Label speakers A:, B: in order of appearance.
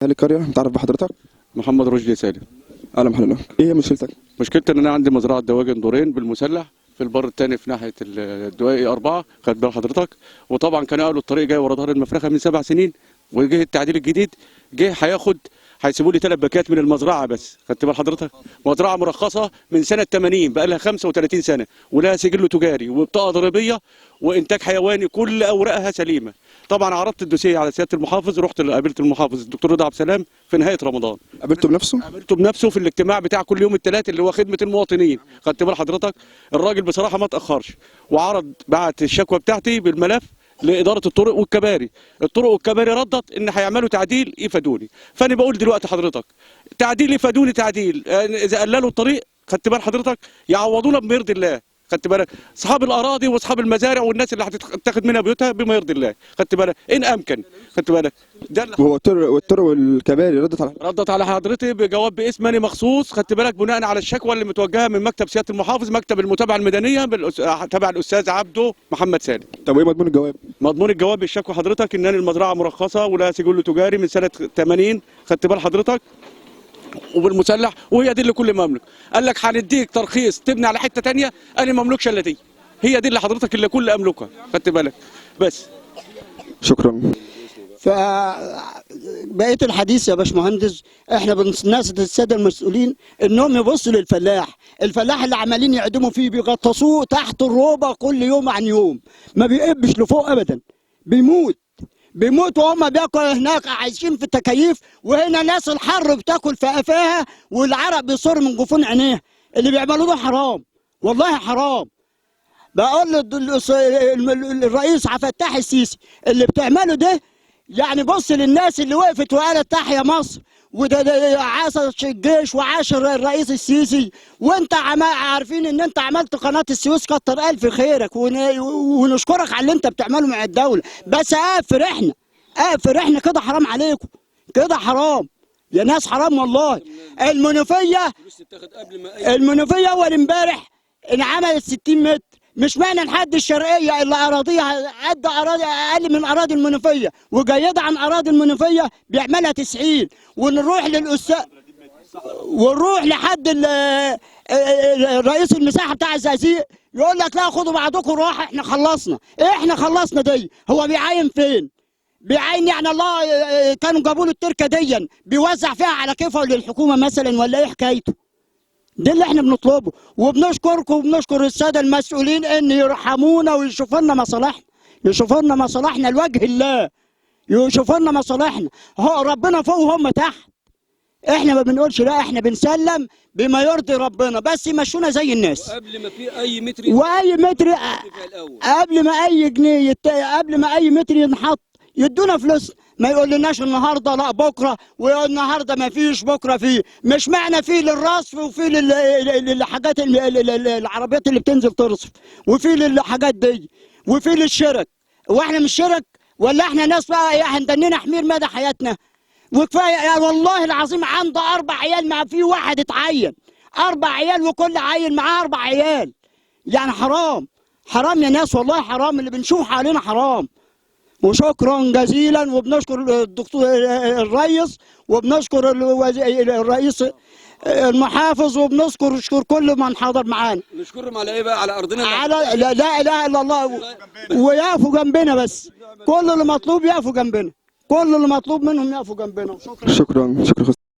A: اهل القريه نتعرف بحضرتك.
B: محمد رشدي سالم.
A: اهلا بحضرتك. ايه هي مشكلتك؟
B: مشكلتي ان انا عندي مزرعه دواجن دورين بالمسلح في البر الثاني في ناحيه الدوائي 4، خد بال حضرتك. وطبعا كانوا قالوا الطريق جاي ورا ظهر المفرخه من 7 سنين، وجه التعديل الجديد جه هيسيبوا لي 3 باكات من المزرعه بس، خدت بال حضرتك. مزرعه مرخصه من سنه 80، بقى لها 35 سنه، ولها سجل تجاري وبطاقه ضريبيه وانتاج حيواني، كل اوراقها سليمه. طبعا عرضت الدوسيه على سياده المحافظ، رحت قابلت المحافظ الدكتور رضا عبد السلام في نهايه رمضان.
A: قابلته بنفسه؟
B: قابلته بنفسه في الاجتماع بتاع كل يوم الثلاث اللي هو خدمه المواطنين، خدت بال حضرتك. الراجل بصراحه ما تاخرش وعرض، بعت الشكوى بتاعتي بالملف لاداره الطرق والكباري. الطرق والكباري ردت ان هيعملوا تعديل يفادوني. فانا بقول دلوقتي حضرتك تعديل يفادوني، تعديل اذا قللوا الطريق، خدت بال حضرتك، يعوضونا بما يرضي الله، خدت بالك. اصحاب الاراضي واصحاب المزارع والناس اللي هتتاخد منها بيوتها بما يرضي الله، خدت بالك، ان امكن، خدت بالك. ده
A: وهو الطرق والكباري
B: ردت على حضرتك بجواب باسمني مخصوص، خدت بالك، بناء على الشكوى اللي متوجهه من مكتب سياده المحافظ، مكتب المتابعه الميدانيه تبع الاستاذ عبده محمد سالم.
A: طب وايه مضمون الجواب؟
B: مضمون الجواب بالشكوى حضرتك ان المزرعه مرخصه ولها سجل تجاري من سنه 80، خدت بال حضرتك، وبالمسلح، وهي دي اللي كل مملك. قال لك هنديك ترخيص تبني على حته ثانيه، انا ما املكش الا دي، هي دي اللي حضرتك اللي كل املكها، خدت بالك بس.
A: شكرا.
C: فبقيه الحديث يا باشمهندس، احنا الناس الساده المسؤولين انهم يبصوا للفلاح، الفلاح اللي عمالين يعدموا فيه بيغطسوه تحت الروبه كل يوم عن يوم، ما بيقبش لفوق ابدا، بيموت وهم بياكلوا هناك عايشين في التكييف، وهنا ناس الحر بتاكل في قفاها والعرق بيصر من جفون عينيها. اللي بيعملوه ده حرام، والله حرام. بقول الرئيس عبد الفتاح السيسي اللي بتعمله ده، يعني بص للناس اللي وقفت وقالت تحيا مصر، وده عاش الجيش وعاش الرئيس السيسي، وانت عارفين ان انت عملت قناه السويس، كتر الف خيرك، ونشكرك على اللي انت بتعمله مع الدوله. بس اقفر احنا كده، حرام عليكم كده، حرام يا ناس، حرام والله. المنوفيه اول امبارح انعملت 60 متر، مش معنى لحد الشرقيه اللي اراضيها قد اراضي اقل من اراضي المنوفيه وجيده عن اراضي المنوفيه بيعملها 90، ونروح للاستاذ ونروح لحد رئيس المساحه بتاع الزقازيق يقول لك لا خدوا بعضكم راحه، احنا خلصنا دي. هو بيعاين فين؟ بيعاين يعني الله كانوا جابوا له التركه ديا بيوزع فيها على كيفه للحكومه مثلا، ولا ايه حكايته؟ ده اللي احنا بنطلبه، وبنشكركم وبنشكر الساده المسؤولين ان يرحمونا ويشوفوا لنا مصالحنا، لوجه الله، يشوفوا لنا مصالحنا. هو ربنا فوق وهم تحت، احنا ما بنقولش لا، احنا بنسلم بما يرضي ربنا، بس يمشونا زي الناس.
D: قبل ما في اي متر
C: قبل ما اي جنيه قبل ما اي متر ينحط يدونا فلوس، ما يقولناش النهارده لا بكره، والنهارده ما فيش بكره فيه. مش معنى فيه للرصف وفيه للحاجات العربيات اللي بتنزل ترصف، وفيه للحاجات دي، وفيه للشرك، واحنا مش شرك؟ ولا احنا ناس بقى هندننا حمير مدى حياتنا؟ وكفايه والله العظيم، عنده 4 عيال، ما في واحد اتعين 4 عيال، وكل عيل معاه 4 عيال. يعني حرام يا ناس، والله حرام اللي بنشوف حوالينا، حرام. وشكرا جزيلا، وبنشكر الدكتور الرئيس، وبنشكر الرئيس المحافظ، وبنشكر كل من حضر معانا.
D: نشكرهم على ايه بقى؟ على ارضنا،
C: على لا اله الا الله، ويقفوا جنبنا بس. كل اللي مطلوب يقفوا جنبنا، كل اللي مطلوب منهم يقفوا جنبنا.
A: شكرا.